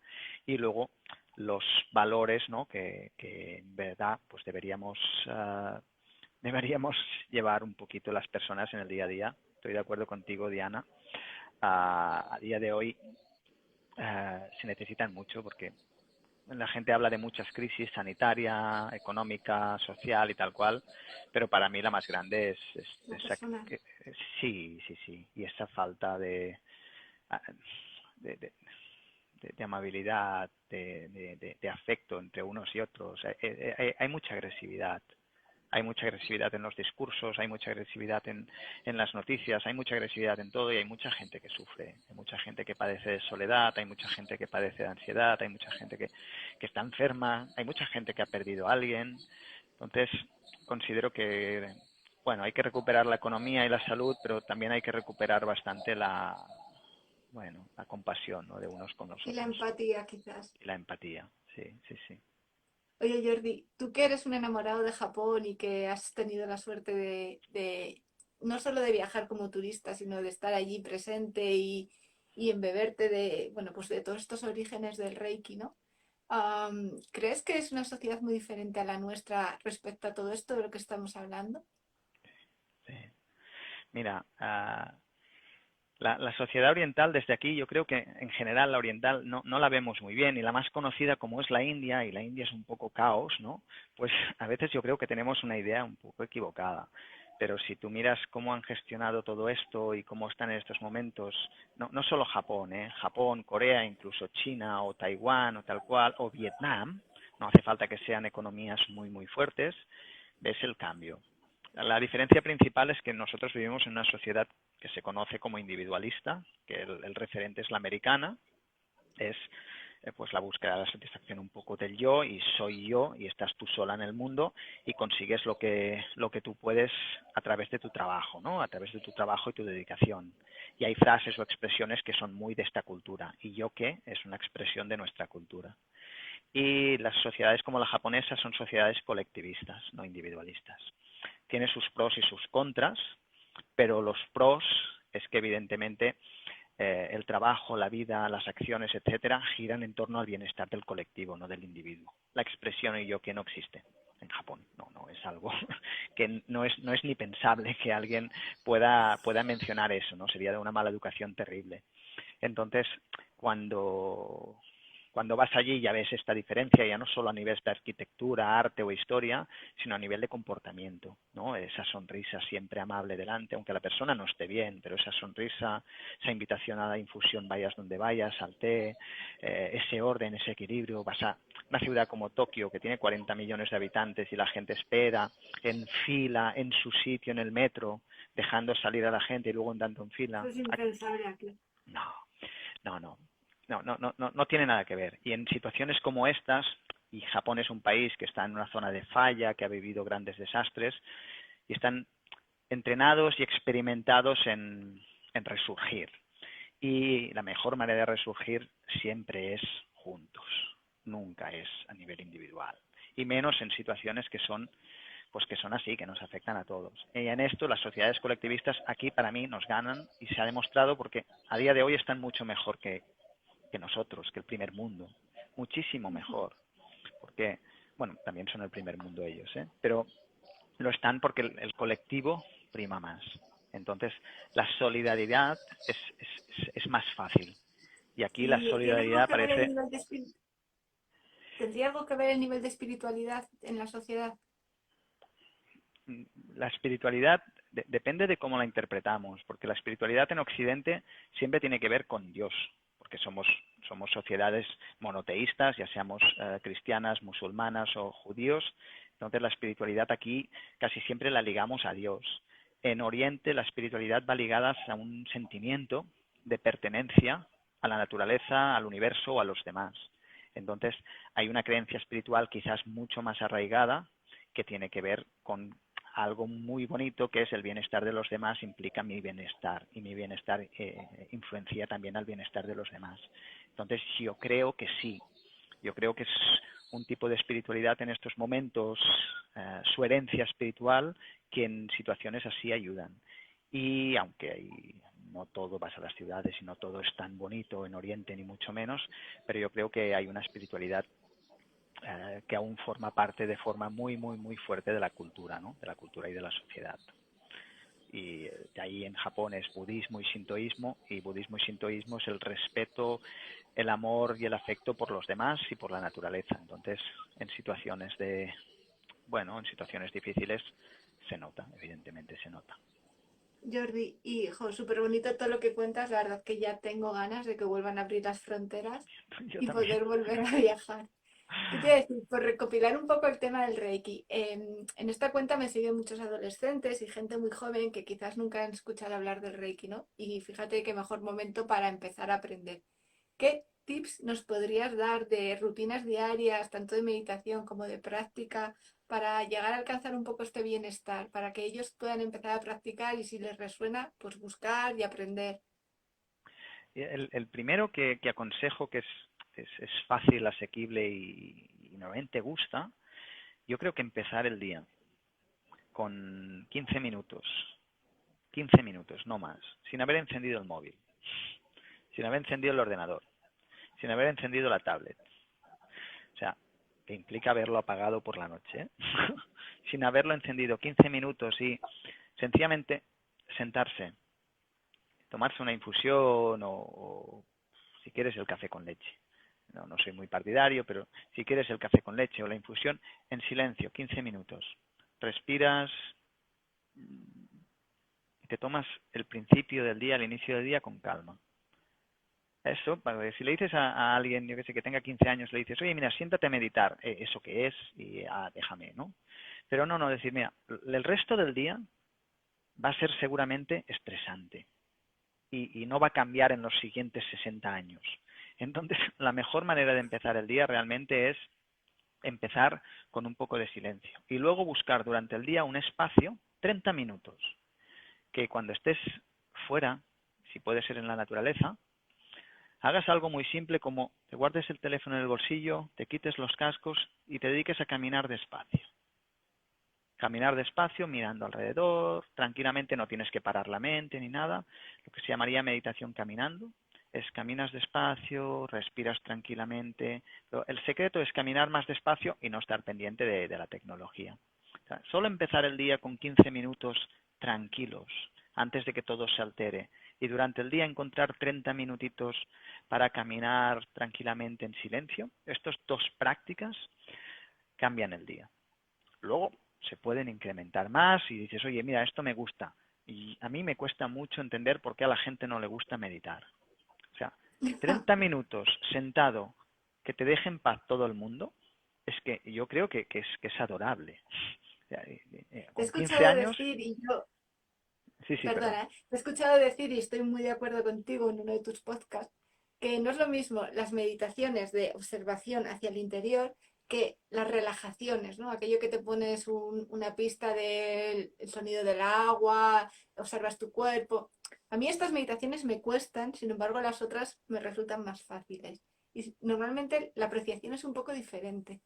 y luego los valores, ¿no? que en verdad pues deberíamos llevar un poquito las personas en el día a día. Estoy de acuerdo contigo, Diana. A día de hoy se necesitan mucho porque la gente habla de muchas crisis sanitaria, económica, social y tal cual, pero para mí la más grande es La esa persona. sí, sí, sí, y esa falta de, de, de amabilidad, de afecto entre unos y otros. Hay mucha agresividad. Hay mucha agresividad en los discursos, hay mucha agresividad en las noticias, hay mucha agresividad en todo y hay mucha gente que sufre, hay mucha gente que padece de soledad, hay mucha gente que padece de ansiedad, hay mucha gente que está enferma, hay mucha gente que ha perdido a alguien. Entonces, considero que bueno, hay que recuperar la economía y la salud, pero también hay que recuperar bastante la compasión, ¿no? De unos con los Y la otros empatía, quizás. y la empatía. Sí, sí, sí. Oye, Jordi, tú que eres un enamorado de Japón y que has tenido la suerte no solo de viajar como turista, sino de estar allí presente y embeberte de, bueno, pues de todos estos orígenes del Reiki, ¿no? ¿Crees que es una sociedad muy diferente a la nuestra respecto a todo esto de lo que estamos hablando? Sí. Mira, la sociedad oriental desde aquí, yo creo que en general la oriental no la vemos muy bien y la más conocida como es la India, y la India es un poco caos, ¿no? Pues a veces yo creo que tenemos una idea un poco equivocada. Pero si tú miras cómo han gestionado todo esto y cómo están en estos momentos, no solo Japón, ¿eh? Japón, Corea, incluso China o Taiwán o tal cual, o Vietnam, no hace falta que sean economías muy, muy fuertes, ves el cambio. La diferencia principal es que nosotros vivimos en una sociedad que se conoce como individualista, que el referente es la americana, es pues la búsqueda de la satisfacción un poco del yo, y soy yo y estás tú sola en el mundo y consigues lo que tú puedes a través de tu trabajo, ¿no? A través de tu trabajo y tu dedicación. Y hay frases o expresiones que son muy de esta cultura, y yo qué es una expresión de nuestra cultura. Y las sociedades como la japonesa son sociedades colectivistas, no individualistas. Tiene sus pros y sus contras, pero los pros es que evidentemente el trabajo, la vida, las acciones, etcétera, giran en torno al bienestar del colectivo, no del individuo. La expresión y yo que no existe en Japón, no es algo que no es ni pensable que alguien pueda mencionar eso, ¿no? Sería de una mala educación terrible. Entonces, cuando cuando vas allí ya ves esta diferencia, ya no solo a nivel de arquitectura, arte o historia, sino a nivel de comportamiento, ¿no? Esa sonrisa siempre amable delante, aunque la persona no esté bien, pero esa sonrisa, esa invitación a la infusión, vayas donde vayas, al té, ese orden, ese equilibrio. Vas a una ciudad como Tokio, que tiene 40 millones de habitantes y la gente espera en fila, en su sitio, en el metro, dejando salir a la gente y luego andando en Eso fila. es impensable aquí. No, no, no, no tiene nada que ver. Y en situaciones como estas, y Japón es un país que está en una zona de falla, que ha vivido grandes desastres, y están entrenados y experimentados en resurgir. Y la mejor manera de resurgir siempre es juntos, nunca es a nivel individual. Y menos en situaciones que son así, que nos afectan a todos. Y en esto las sociedades colectivistas aquí para mí nos ganan, y se ha demostrado porque a día de hoy están mucho mejor que nosotros, que el primer mundo, muchísimo mejor, porque, bueno, también son el primer mundo ellos, ¿eh? Pero lo están porque el colectivo prima más. Entonces, la solidaridad es más fácil. Y aquí la ¿Y tiene algo solidaridad que ver el parece. nivel ¿Tendría algo que ver el nivel de espiritualidad en la sociedad? La espiritualidad depende de cómo la interpretamos, porque la espiritualidad en Occidente siempre tiene que ver con Dios, porque somos sociedades monoteístas, ya seamos cristianas, musulmanas o judíos. Entonces la espiritualidad aquí casi siempre la ligamos a Dios. En Oriente la espiritualidad va ligada a un sentimiento de pertenencia a la naturaleza, al universo o a los demás. Entonces hay una creencia espiritual quizás mucho más arraigada, que tiene que ver con algo muy bonito, que es el bienestar de los demás implica mi bienestar, y mi bienestar influencia también al bienestar de los demás. Entonces yo creo que sí, yo creo que es un tipo de espiritualidad en estos momentos, su herencia espiritual, que en situaciones así ayudan. Y aunque no todo vas a las ciudades y no todo es tan bonito en Oriente, ni mucho menos, pero yo creo que hay una espiritualidad que aún forma parte de forma muy, muy, muy fuerte de la cultura, ¿no? De la cultura y de la sociedad. Y de ahí en Japón es budismo y sintoísmo, y budismo y sintoísmo es el respeto, el amor y el afecto por los demás y por la naturaleza. Entonces, en situaciones difíciles se nota, evidentemente se nota. Jordi, y súper bonito todo lo que cuentas, la verdad que ya tengo ganas de que vuelvan a abrir las fronteras Yo y también. poder volver a viajar. ¿Qué te iba a decir? Por recopilar un poco el tema del Reiki. En esta cuenta me siguen muchos adolescentes y gente muy joven que quizás nunca han escuchado hablar del Reiki, ¿no? Y fíjate qué mejor momento para empezar a aprender. ¿Qué tips nos podrías dar de rutinas diarias, tanto de meditación como de práctica, para llegar a alcanzar un poco este bienestar, para que ellos puedan empezar a practicar y si les resuena, pues buscar y aprender. El primero que aconsejo, que es fácil, asequible y normalmente gusta, yo creo que empezar el día con 15 minutos, no más, sin haber encendido el móvil, sin haber encendido el ordenador, sin haber encendido la tablet. O sea, que implica haberlo apagado por la noche, ¿eh? Sin haberlo encendido 15 minutos y sencillamente sentarse, tomarse una infusión o si quieres el café con leche. No soy muy partidario, pero si quieres el café con leche o la infusión, en silencio, 15 minutos. Respiras y te tomas el principio del día, el inicio del día con calma. Eso, si le dices a alguien, yo que sé, que tenga 15 años, le dices, oye, mira, siéntate a meditar, ¿eso qué es? Y déjame, ¿no? Pero no, decir, mira, el resto del día va a ser seguramente estresante y no va a cambiar en los siguientes 60 años. Entonces, la mejor manera de empezar el día realmente es empezar con un poco de silencio y luego buscar durante el día un espacio, 30 minutos, que cuando estés fuera, si puede ser en la naturaleza, hagas algo muy simple como te guardes el teléfono en el bolsillo, te quites los cascos y te dediques a caminar despacio. Caminar despacio, mirando alrededor, tranquilamente, no tienes que parar la mente ni nada. Lo que se llamaría meditación caminando es caminas despacio, respiras tranquilamente. Pero el secreto es caminar más despacio y no estar pendiente de la tecnología. O sea, solo empezar el día con 15 minutos tranquilos antes de que todo se altere y durante el día encontrar 30 minutitos para caminar tranquilamente en silencio. Estas dos prácticas cambian el día. Luego se pueden incrementar más y dices, oye, mira, esto me gusta. Y a mí me cuesta mucho entender por qué a la gente no le gusta meditar. O sea, 30 minutos sentado que te deje en paz todo el mundo, es que yo creo que es adorable. O sea, Te he con 15 escuchado años, decir y yo, sí, perdón. perdona, te he escuchado decir y estoy muy de acuerdo contigo en uno de tus podcasts, que no es lo mismo las meditaciones de observación hacia el interior que las relajaciones, ¿no? Aquello que te pones una pista del sonido del agua, observas tu cuerpo. A mí estas meditaciones me cuestan, sin embargo las otras me resultan más fáciles. Y normalmente la apreciación es un poco diferente.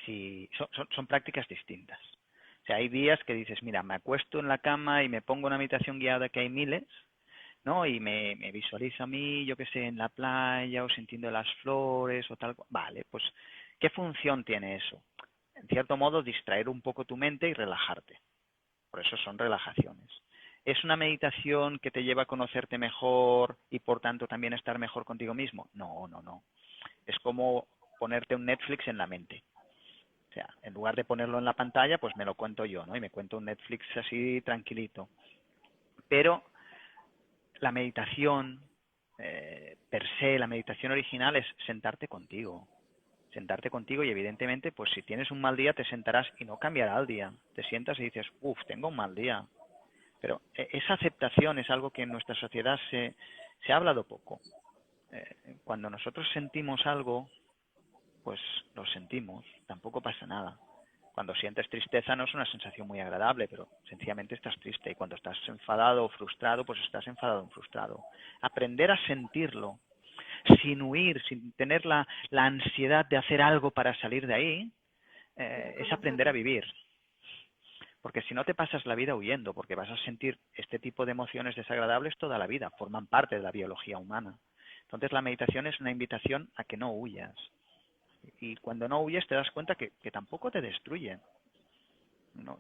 Sí, son prácticas distintas. O sea, hay días que dices, mira, me acuesto en la cama y me pongo una meditación guiada que hay miles, ¿no? Y me visualizo a mí, yo qué sé, en la playa o sintiendo las flores o tal. Vale, pues, ¿qué función tiene eso? En cierto modo, distraer un poco tu mente y relajarte. Por eso son relajaciones. ¿Es una meditación que te lleva a conocerte mejor y por tanto también estar mejor contigo mismo? No. Es como ponerte un Netflix en la mente. O sea, en lugar de ponerlo en la pantalla, pues me lo cuento yo, ¿no? Y me cuento un Netflix así tranquilito. Pero la meditación, per se, la meditación original es sentarte contigo. Sentarte contigo y evidentemente, pues si tienes un mal día te sentarás y no cambiará el día. Te sientas y dices, tengo un mal día. Pero esa aceptación es algo que en nuestra sociedad se ha hablado poco. Cuando nosotros sentimos algo, pues lo sentimos, tampoco pasa nada. Cuando sientes tristeza no es una sensación muy agradable, pero sencillamente estás triste. Y cuando estás enfadado o frustrado, pues estás enfadado o frustrado. Aprender a sentirlo, sin huir, sin tener la ansiedad de hacer algo para salir de ahí, es aprender a vivir. Porque si no te pasas la vida huyendo, porque vas a sentir este tipo de emociones desagradables toda la vida, forman parte de la biología humana. Entonces la meditación es una invitación a que no huyas. Y cuando no huyes te das cuenta que tampoco te destruye. No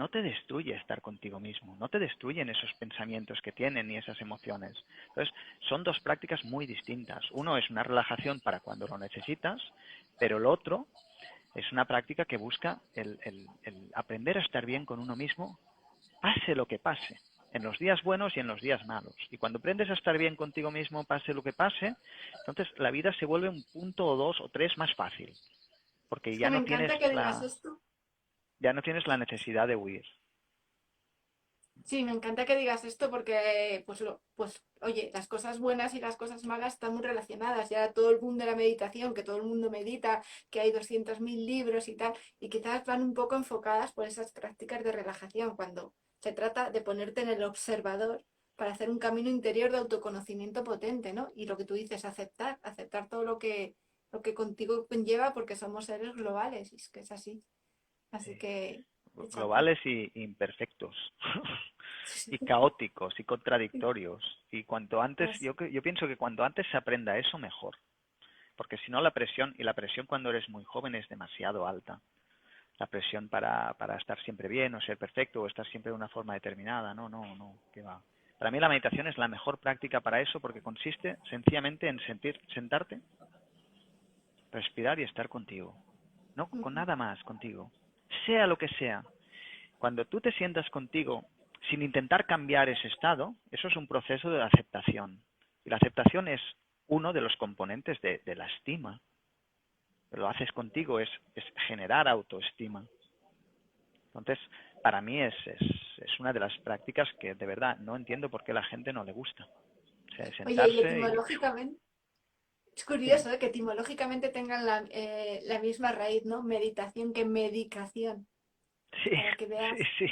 te destruye estar contigo mismo, no te destruyen esos pensamientos que tienen ni esas emociones. Entonces, son dos prácticas muy distintas. Uno es una relajación para cuando lo necesitas, pero el otro es una práctica que busca el aprender a estar bien con uno mismo, pase lo que pase, en los días buenos y en los días malos. Y cuando aprendes a estar bien contigo mismo, pase lo que pase, entonces la vida se vuelve un punto o dos o tres más fácil, porque Es que me encanta que digas esto. ya no tienes la necesidad de huir. Sí, me encanta que digas esto porque, pues, oye, las cosas buenas y las cosas malas están muy relacionadas. Ya todo el mundo de la meditación, que todo el mundo medita, que hay 200.000 libros y tal, y quizás van un poco enfocadas por esas prácticas de relajación, cuando se trata de ponerte en el observador para hacer un camino interior de autoconocimiento potente, ¿no? Y lo que tú dices, aceptar todo lo que contigo conlleva porque somos seres globales, y es que es así. Así Sí. que, chapó. Globales y imperfectos. Y caóticos y contradictorios. Y cuanto antes, Pues, yo pienso que cuanto antes se aprenda eso, mejor. Porque si no la presión, y la presión cuando eres muy joven es demasiado alta. La presión para estar siempre bien o ser perfecto o estar siempre de una forma determinada. No, no, no, qué va. Para mí la meditación es la mejor práctica para eso porque consiste sencillamente en sentarte, respirar y estar contigo. No con ujú. nada más contigo. Sea lo que sea. Cuando tú te sientas contigo sin intentar cambiar ese estado, eso es un proceso de aceptación. Y la aceptación es uno de los componentes de la estima. Lo haces contigo, es generar autoestima. Entonces, para mí es una de las prácticas que de verdad no entiendo por qué a la gente no le gusta. O sea, Oye, y sentarse y... etimológicamente, es Dime. curioso, que etimológicamente tengan la misma raíz, ¿no? Meditación que medicación, Sí, para que sí, veas. sí.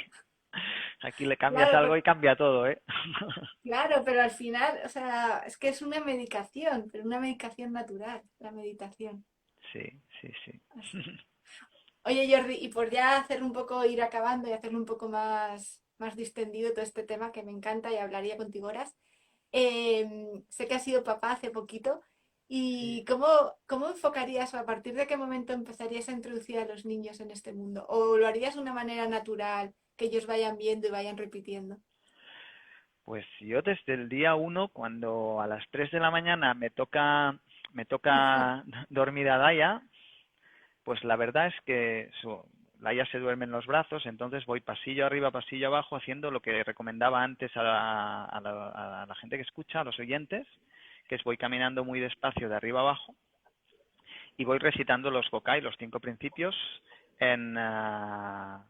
Aquí le cambias Claro, algo y cambia todo, ¿eh? claro, pero al final, o sea, es que es una medicación, pero una medicación natural, la meditación. Sí, sí, sí. Así. Oye, Jordi, y por ya hacer un poco, ir acabando y hacerlo un poco más distendido todo este tema que me encanta y hablaría contigo horas. Sé que has sido papá hace poquito. Sí. ¿Y cómo enfocarías o a partir de qué momento empezarías a introducir a los niños en este mundo? ¿O lo harías de una manera natural, que ellos vayan viendo y vayan repitiendo? Pues yo desde el día uno, cuando a las 3 de la mañana me toca dormir a Daya, pues la verdad es que Laia se duerme en los brazos, entonces voy pasillo arriba, pasillo abajo, haciendo lo que recomendaba antes a la gente que escucha, a los oyentes, que es voy caminando muy despacio de arriba abajo y voy recitando los Gokai, los 5 principios, en, ah,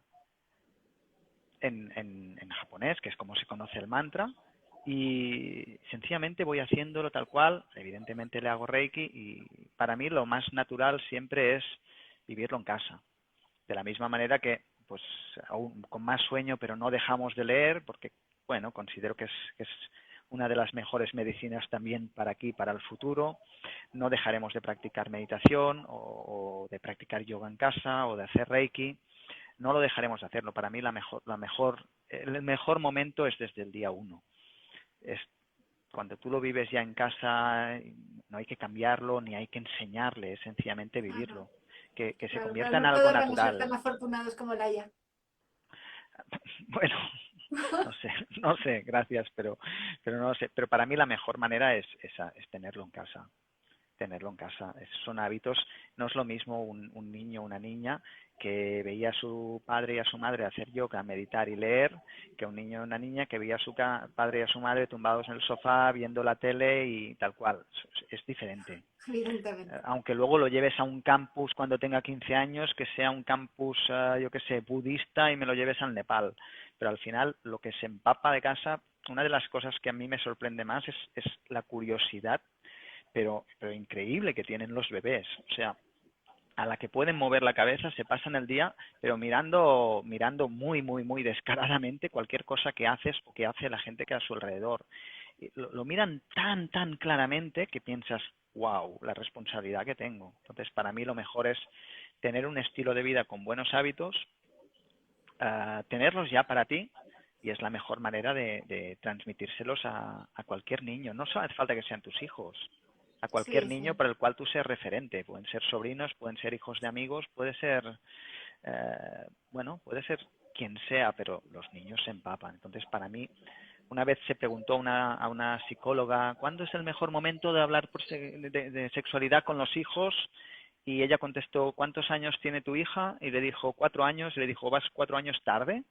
en japonés, que es como se conoce el mantra, y sencillamente voy haciéndolo tal cual, evidentemente le hago Reiki y para mí lo más natural siempre es vivirlo en casa. De la misma manera que, pues, aún con más sueño, pero no dejamos de leer, porque, bueno, considero que es una de las mejores medicinas también para aquí, para el futuro. No dejaremos de practicar meditación o de practicar yoga en casa o de hacer Reiki. No lo dejaremos de hacerlo. Para mí el mejor momento es desde el día uno. Es cuando tú lo vives ya en casa, no hay que cambiarlo ni hay que enseñarle, es sencillamente Ajá, vivirlo. Que se claro, claro, convierta en no algo todos van a ser natural. tan afortunados como Laia. Bueno, no sé, no sé, gracias, pero no sé. Pero para mí la mejor manera es esa, es tenerlo en casa. Tenerlo en casa. Son hábitos, no es lo mismo un niño o una niña que veía a su padre y a su madre hacer yoga, meditar y leer, que un niño o una niña que veía a su padre y a su madre tumbados en el sofá viendo la tele y tal cual. Es diferente. Evidentemente. Aunque luego lo lleves a un campus cuando tenga 15 años, que sea un campus, yo qué sé, budista y me lo lleves al Nepal. Pero al final, lo que se empapa de casa, una de las cosas que a mí me sorprende más es la curiosidad, pero increíble que tienen los bebés. O sea, a la que pueden mover la cabeza se pasan el día, pero mirando muy, muy, muy descaradamente cualquier cosa que haces o que hace la gente que a su alrededor. Y lo miran tan, tan claramente que piensas, wow, la responsabilidad que tengo. Entonces, para mí lo mejor es tener un estilo de vida con buenos hábitos, tenerlos ya para ti, y es la mejor manera de transmitírselos a cualquier niño. No hace falta que sean tus hijos, a cualquier Sí, niño sí. para el cual tú seas referente. Pueden ser sobrinos, pueden ser hijos de amigos, puede ser, bueno, puede ser quien sea, pero los niños se empapan. Entonces, para mí, una vez se preguntó a una psicóloga, ¿cuándo es el mejor momento de hablar de sexualidad con los hijos? Y ella contestó, ¿cuántos años tiene tu hija? Y le dijo, 4 años. Y le dijo, ¿vas 4 años tarde?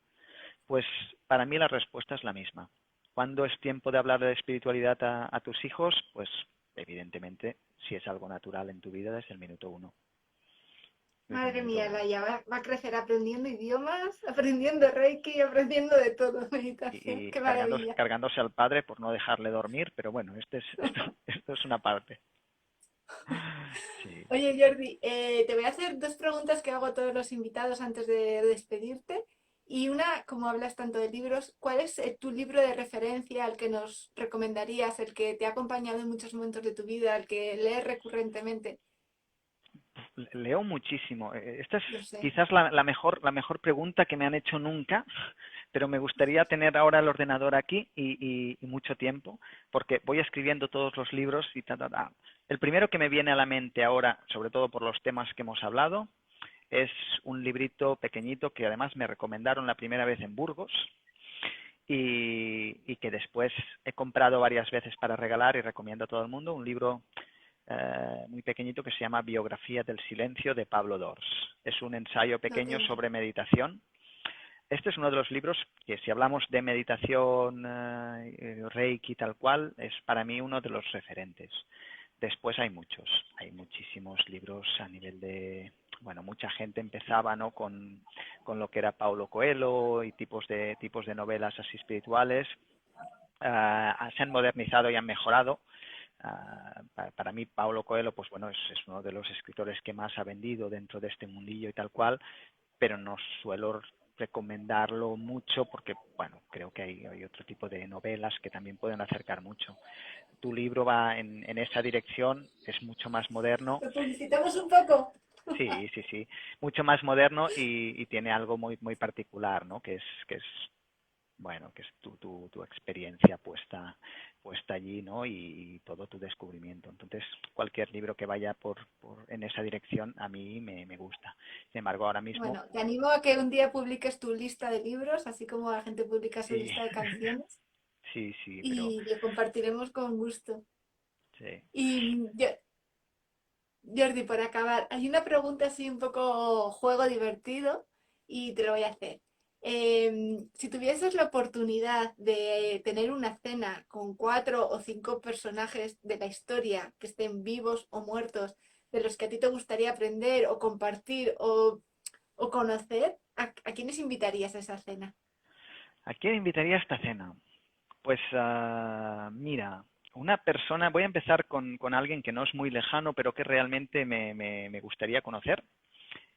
Pues para mí la respuesta es la misma. ¿Cuándo es tiempo de hablar de espiritualidad a tus hijos? Pues evidentemente si es algo natural en tu vida desde el minuto uno. Madre mía, todo. Laia va a crecer aprendiendo idiomas, aprendiendo Reiki, aprendiendo de todo, meditación. Y ¡Qué cargándose, maravilla! cargándose al padre por no dejarle dormir, pero bueno, esto es una parte. Sí, Oye, sí, sí. Jordi, te voy a hacer dos preguntas que hago a todos los invitados antes de despedirte. Y una, como hablas tanto de libros, ¿cuál es tu libro de referencia al que nos recomendarías, el que te ha acompañado en muchos momentos de tu vida, el que lees recurrentemente? Leo muchísimo. Esta es Lo sé. quizás la mejor pregunta que me han hecho nunca, pero me gustaría tener ahora el ordenador aquí y mucho tiempo, porque voy escribiendo todos los libros y ta, ta, ta. El primero que me viene a la mente ahora, sobre todo por los temas que hemos hablado, es un librito pequeñito que además me recomendaron la primera vez en Burgos y que después he comprado varias veces para regalar y recomiendo a todo el mundo, un libro muy pequeñito que se llama Biografía del Silencio de Pablo Dors. Es un ensayo Lo pequeño tengo. sobre meditación. Este es uno de los libros que, si hablamos de meditación, Reiki tal cual, es para mí uno de los referentes. Después hay muchos, hay muchísimos libros a nivel de, bueno, mucha gente empezaba, ¿no?, con lo que era Paulo Coelho y tipos de novelas así espirituales. Se han modernizado y han mejorado. Para mí, Paulo Coelho, pues bueno, es uno de los escritores que más ha vendido dentro de este mundillo y tal cual, pero no suelo recomendarlo mucho porque, bueno, creo que hay otro tipo de novelas que también pueden acercar mucho. Tu libro va en esa dirección, es mucho más moderno. ¿Lo publicitamos un poco? Sí, sí, sí, mucho más moderno y tiene algo muy particular, ¿no? Que es bueno, que es tu experiencia puesta allí, ¿no? Y todo tu descubrimiento. Entonces, cualquier libro que vaya en esa dirección a mí me gusta. Sin embargo, ahora mismo, Bueno, te animo a que un día publiques tu lista de libros, así como la gente publica su sí, lista de canciones, sí, sí, pero y lo compartiremos con gusto. sí. Y Jordi, por acabar, hay una pregunta así un poco juego divertido y te lo voy a hacer. Si tuvieses la oportunidad de tener una cena con 4 o 5 personajes de la historia que estén vivos o muertos, de los que a ti te gustaría aprender o compartir o conocer, ¿a quiénes invitarías a esa cena? ¿A quién invitaría a esta cena? Pues mira, una persona, voy a empezar con alguien que no es muy lejano, pero que realmente me gustaría conocer.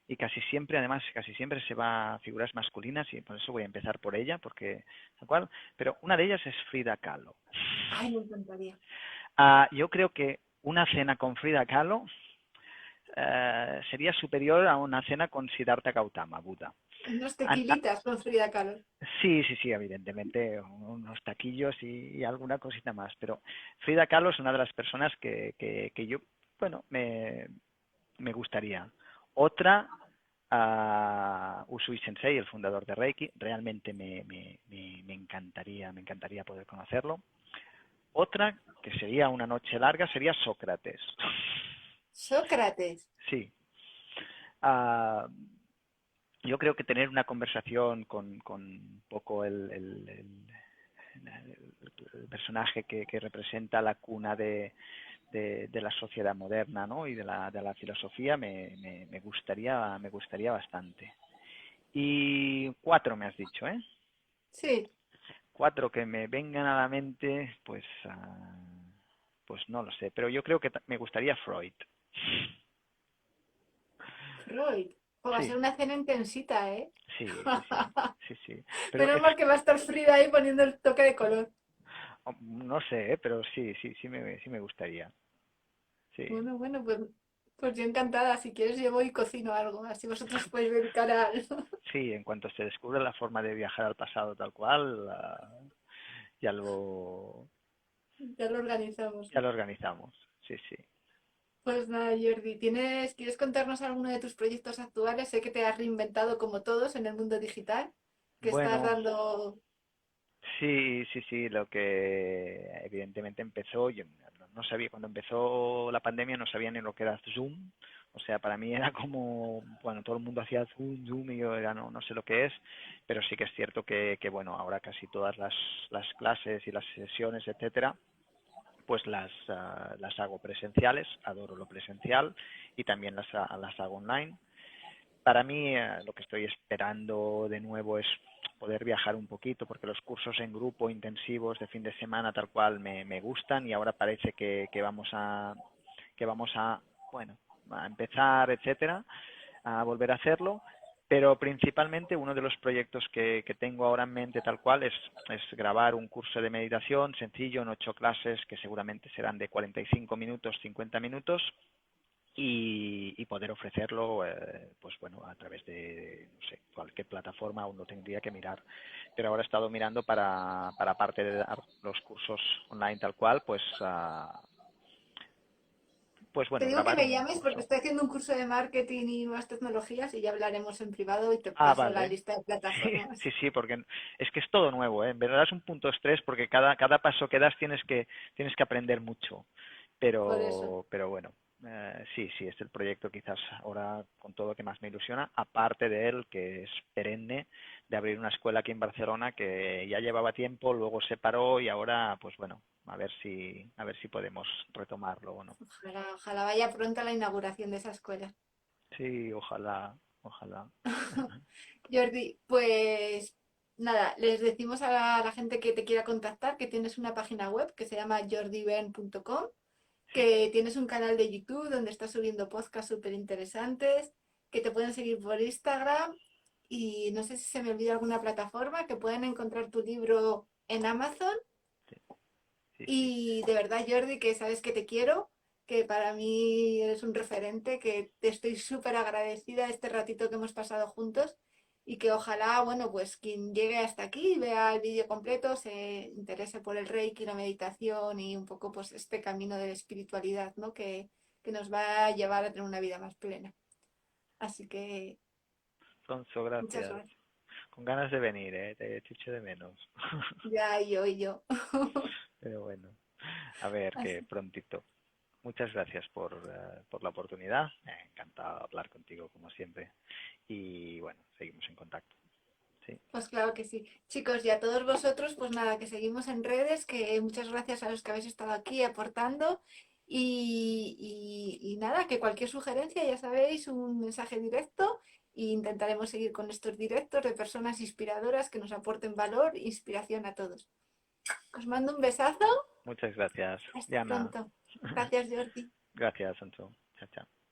Y casi siempre, además, casi siempre se va a figuras masculinas y por eso voy a empezar por ella, porque tal cual. Pero una de ellas es Frida Kahlo. Ay, me encantaría. Yo creo que una cena con Frida Kahlo sería superior a una cena con Siddhartha Gautama, Buda. Unos An- a- tequilitas con Frida Kahlo. sí, sí, sí, evidentemente, unos taquillos y alguna cosita más. Pero Frida Kahlo es una de las personas que yo, bueno, me gustaría. Otra, Usui Sensei, el fundador de Reiki, realmente me encantaría poder conocerlo. Otra, que sería una noche larga, sería Sócrates. Sócrates. Sí. Ah, yo creo que tener una conversación con un poco el personaje que representa la cuna de la sociedad moderna, ¿no?, y de la filosofía me gustaría bastante. Y cuatro me has dicho, ¿eh? Sí, Cuatro que me vengan a la mente, pues, pues no lo sé, pero yo creo que me gustaría Freud. Freud. Va a Sí, ser una cena intensita, ¿eh? sí, sí, sí, sí, sí. Pero Menos es, mal que va a estar Frida ahí poniendo el toque de color. no sé, pero sí, sí, sí me gustaría. Sí, Bueno, bueno, pues yo encantada. Si quieres, yo voy y cocino algo. Así vosotros podéis dedicar al. sí, en cuanto se descubre la forma de viajar al pasado tal cual, ya Ya lo organizamos. ya lo organizamos. Sí, sí. Pues nada, Jordi, ¿quieres contarnos alguno de tus proyectos actuales? Sé que te has reinventado como todos en el mundo digital, que estás Bueno, dando. sí, sí, sí, lo que evidentemente empezó, yo no sabía, cuando empezó la pandemia no sabía ni lo que era Zoom, o sea, para mí era como, bueno, todo el mundo hacía Zoom, Zoom y yo era, no sé lo que es, pero sí que es cierto que bueno, ahora casi todas las clases y las sesiones, etcétera, pues las hago presenciales, adoro lo presencial y también las hago online. para mí lo que estoy esperando de nuevo es poder viajar un poquito, porque los cursos en grupo intensivos de fin de semana tal cual me gustan, y ahora parece que vamos a, bueno, a empezar, etcétera, a volver a hacerlo. Pero principalmente uno de los proyectos que tengo ahora en mente tal cual es grabar un curso de meditación sencillo en 8 clases, que seguramente serán de 45 minutos, 50 minutos, y poder ofrecerlo, pues bueno, a través de, no sé, cualquier plataforma. Aún lo tendría que mirar, pero ahora he estado mirando para aparte de dar los cursos online tal cual, pues Te bueno, digo que grabar me un llames porque curso. estoy haciendo un curso de marketing y nuevas tecnologías y ya hablaremos en privado y te Ah, paso la vale. lista de Sí, plataformas. sí, sí, porque es que es todo nuevo, ¿eh? En verdad es un punto estrés, porque cada paso que das tienes que aprender mucho. Por eso. Pero bueno, sí, sí, es el proyecto quizás ahora con todo lo que más me ilusiona, aparte de él, que es perenne, de abrir una escuela aquí en Barcelona que ya llevaba tiempo, luego se paró, y ahora, pues bueno, a ver si podemos retomarlo o no. Ojalá, ojalá vaya pronto a la inauguración de esa escuela. Sí, ojalá, ojalá. Jordi, pues nada, les decimos a la gente que te quiera contactar que tienes una página web que se llama jordiben.com, Sí. que tienes un canal de YouTube donde estás subiendo podcasts súper interesantes, que te pueden seguir por Instagram y no sé si se me olvida alguna plataforma, que pueden encontrar tu libro en Amazon. Sí, sí, sí. Y de verdad, Jordi, que sabes que te quiero, que para mí eres un referente, que te estoy súper agradecida de este ratito que hemos pasado juntos y que ojalá, bueno, pues quien llegue hasta aquí, vea el vídeo completo, se interese por el Reiki, la meditación y un poco pues este camino de espiritualidad, ¿no? Que nos va a llevar a tener una vida más plena. Así que Alfonso, muchas gracias. gracias. Con ganas de venir, ¿eh? Te echo de menos. Ya, y yo. Pero bueno, a ver, que Así. prontito. Muchas gracias por la oportunidad. Encantado de hablar contigo, como siempre. Y bueno, seguimos en contacto. Sí, Pues claro que sí. Chicos, y a todos vosotros, pues nada, que seguimos en redes, que muchas gracias a los que habéis estado aquí aportando. Y nada, que cualquier sugerencia, ya sabéis, un mensaje directo e intentaremos seguir con estos directos de personas inspiradoras que nos aporten valor e inspiración a todos. Os mando un besazo. muchas gracias, Hasta Diana. pronto. Gracias, Jordi. Gracias, Ancho. Chao, chao.